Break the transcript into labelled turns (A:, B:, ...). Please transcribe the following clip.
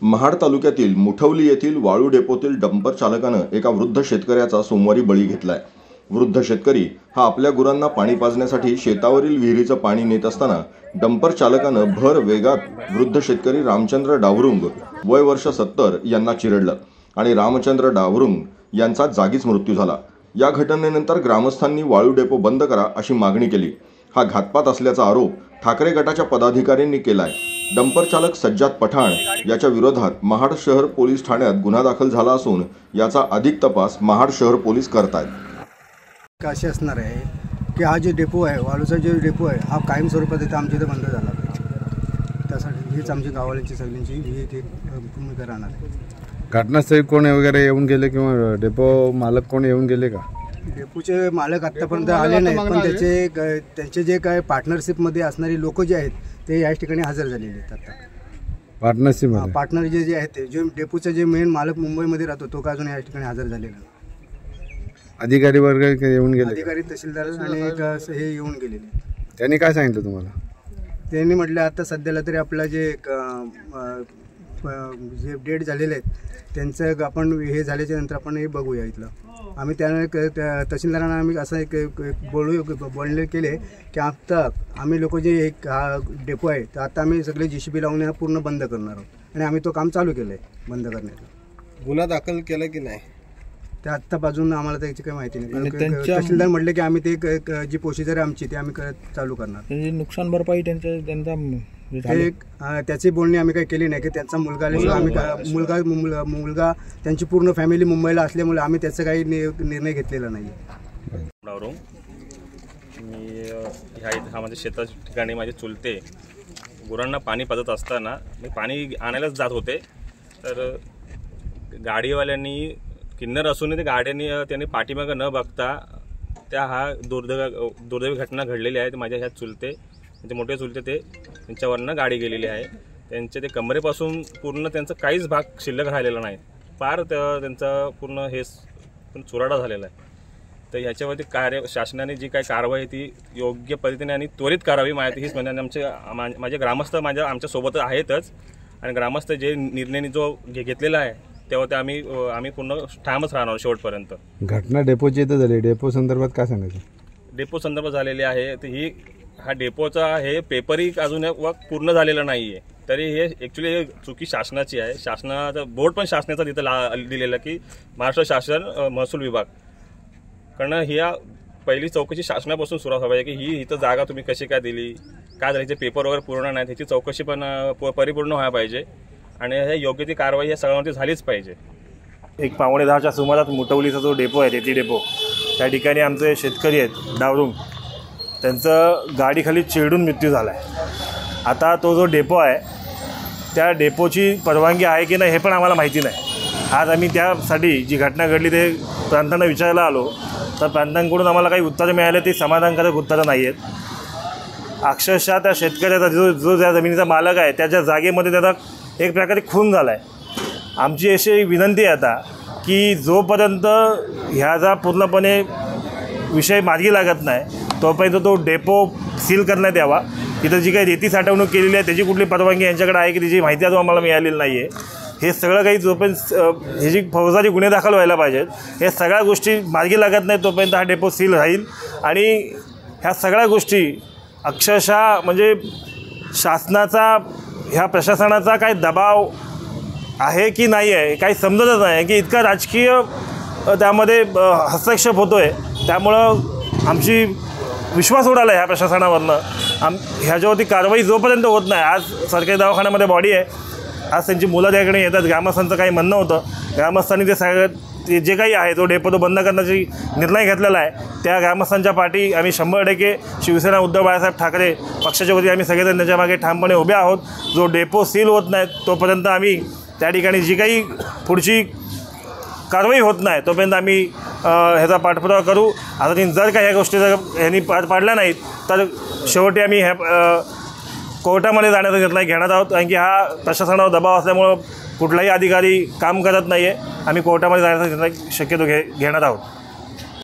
A: महाड तालुक्यातील मुठवली येथील वाळू डेपोतील डंपर चालकानं एका वृद्ध शेतकऱ्याचा सोमवारी बळी घेतलाय। वृद्ध शेतकरी हा आपल्या गुरांना पाणी पाजण्यासाठी शेतावरील विहिरीचं पाणी नेत असताना डंपर चालकानं भर वेगात वृद्ध शेतकरी रामचंद्र डावरुंग वय वर्ष 70 यांना चिरडलं आणि रामचंद्र डावरुंग यांचा जागीच मृत्यू झाला। या घटनेनंतर ग्रामस्थांनी वाळू डेपो बंद करा अशी मागणी केली। हा घातपात असल्याचा आरोप ठाकरे गटाच्या पदाधिकाऱ्यांनी केलाय। डंपर चालक सज्जाद पठाण याच्या विरोधात महाड शहर पोलीस ठाण्यात गुन्हा दाखल झाला असून याचा अधिक तपास महाड शहर पोलीस करतायत।
B: असे असणार आहे की हा जो डेपो आहे, वाळूचा जो डेपो आहे, हा कायम स्वरूपात इथे आमच्या इथे बंद झाला पाहिजे। त्यासाठी हीच आमची गावाल्यांची सगळ्यांची ही एक भूमिका राहणार आहे।
C: घटनास्थळी कोण वगैरे येऊन गेले किंवा डेपो मालक कोण येऊन गेले का?
B: डेपोचे मालक आतापर्यंत आले नाही, पण त्यांचे जे काय पार्टनरशिपमध्ये असणारी लोक जे आहेत ते या ठिकाणी हजर झालेले आहेत। आता
C: पार्टनरशिप
B: पार्टनर जे आहेत ते जे डेपोचा जे मेन मालक मुंबईमध्ये राहतो तो का अजून या ठिकाणी हजर झालेला नाही।
C: अधिकारी वर्ग येऊन गेले,
B: अधिकारी तहसीलदार आणि हे येऊन गेलेले।
C: त्यांनी काय सांगितलं तुम्हाला?
B: त्यांनी म्हटलं आता सध्याला तरी आपला जे डेट झालेले आहेत त्यांचं आपण हे झाल्याच्या नंतर आपण हे बघूया इथलं। आम्ही त्याने तहसीलदारांना आम्ही असं एक बोलणे केले की आता आम्ही लोक जे एक हा डेपो आहे तर आता आम्ही सगळे JCB लावून हा पूर्ण बंद करणार आहोत आणि आम्ही तो काम चालू केलं आहे बंद करण्याचं।
D: गुन्हा दाखल केला की नाही
B: ते आत्ता बाजून आम्हाला त्याची काही माहिती नाही। तहसीलदार म्हटले की आम्ही ते जी प्रोसिजर आहे आमची ते आम्ही चालू करणार।
D: नुकसान भरपाई त्यांचा
B: त्याची बोलणी आम्ही काही केली नाही की त्यांचा मुलगा आम्ही मुलगा त्यांची पूर्ण फॅमिली मुंबईला असल्यामुळे आम्ही त्याचा काही निर्णय घेतलेला नाही।
E: मी हा माझ्या शेताच्या ठिकाणी माझे चुलते गुरांना पाणी पाजत असताना मी पाणी आणायलाच जात होते तर गाडीवाल्यांनी किन्नर असून ते गाड्यांनी त्यांनी पाठीमागं न बघता त्या हा दुर्दैवी घटना घडलेली आहे। माझ्या ह्या चुलते त्यांचे मोठे चुलते ते त्यांच्यावरनं गाडी गेलेली आहे। त्यांचे ते कमरेपासून पूर्ण त्यांचा काहीच भाग शिल्लक राहिलेला नाही, फार त्यांचा पूर्ण हे चुराडा झालेला आहे। तर ह्याच्यावरती शासनाने जी काही कारवाई ती योग्य पद्धतीने आणि त्वरित करावी हीच म्हणजे माझे ग्रामस्थ आमच्यासोबत आहेतच आणि ग्रामस्थ जे निर्णय जो घेतलेला आहे तेव्हा ते आम्ही पूर्ण ठामच राहणार शेवटपर्यंत।
C: घटना डेपोची इथं झाली, डेपो संदर्भात काय सांगायचं?
E: डेपो संदर्भात झालेली आहे तर हा डेपोचा हे पेपरही अजून पूर्ण झालेला नाही आहे, तरी हे ॲक्च्युली चुकी शासनाची आहे। शासनाचा बोर्ड पण शासनाचा तिथं दिलेला की महाराष्ट्र शासन महसूल विभाग कारण ह्या पहिली चौकशी शासनापासून सुरू व्हावी की ही इथं जागा तुम्ही कशी काय दिली, काय झाली, पेपर वगैरे पूर्ण नाही त्याची चौकशी पण परिपूर्ण व्हायला पाहिजे आणि हे योग्य ती कारवाई या सगळ्यांवरती झालीच पाहिजे।
F: 1:15च्या सुमारास मुठवलीचा जो डेपो आहे तेथी डेपो त्या ठिकाणी आमचे शेतकरी आहेत डावरुंग त्यांचं गाडीखाली चिरडून मृत्यू झाला आहे। आता तो जो डेपो आहे त्या डेपोची परवानगी आहे की नाही हे पण आम्हाला माहिती नाही। आज आम्ही त्यासाठी जी घटना घडली ते प्रांतांना विचारायला आलो तर प्रांतांकडून आम्हाला काही उत्तरं मिळाले ती समाधानकारक उत्तरं नाही आहेत। अक्षरशः त्या शेतकऱ्याचा जो त्या जमिनीचा मालक आहे त्याच्या जागेमध्ये त्याचा एक प्रकारे खून झाला आहे। आमची अशी विनंती आहे आता की जोपर्यंत ह्याचा पूर्णपणे विषय मार्गी लागत नाही तोपर्यंत तो डेपो सील करण्यात यावा। तिथं जी काही रेती साठवणूक केलेली आहे त्याची कुठली परवानगी यांच्याकडे आहे की त्याची माहिती अजून आम्हाला मिळालेली नाही आहे। हे सगळं काही जोपर्यंत ह्याची फौजदारी गुन्हे दाखल व्हायला पाहिजेत, हे सगळ्या गोष्टी मार्गी लागत नाही तोपर्यंत हा डेपो सील राहील आणि ह्या सगळ्या गोष्टी अक्षरशः म्हणजे शासनाचा ह्या प्रशासनाचा काही दबाव आहे की नाही आहे काही समजतच नाही की इतका राजकीय त्यामध्ये हस्तक्षेप होतो आहे। त्यामुळं आमची विश्वास उडाला ह्या प्रशासनावरनं। ह्याच्यावरती कारवाई जोपर्यंत होत नाही, आज सरकारी दवाखान्यामध्ये बॉडी आहे, आज त्यांची मुलं त्याकडे येतात, ग्रामस्थांचं काही म्हणणं होतं, ग्रामस्थांनी ते जे काही आहे तो डेपो तो बंद करण्याची निर्णय घेतलेला आहे। त्या ग्रामस्थांच्या पाठी आम्ही 100% शिवसेना उद्धव बाळासाहेब ठाकरे पक्षाच्या वतीने आम्ही सगळेजण त्याच्या मागे ठामपणे उभे आहोत। जो डेपो सील होत नाही तोपर्यंत आम्ही त्या ठिकाणी जी काही पुढची कारवाई होत नाही तोपर्यंत आम्ही ह्याचा पाठपुरावा करू। आता जर का ह्या गोष्टी जर ह्यांनी पार पाडल्या नाहीत तर शेवटी आम्ही कोर्टामध्ये जाण्याचा निर्णय घेणार आहोत, कारण की हा प्रशासनावर दबाव असल्यामुळं कुठलाही अधिकारी काम करत नाही आहे। आम्ही कोर्टामध्ये जाण्याचा निर्णय शक्यतो घेणार आहोत।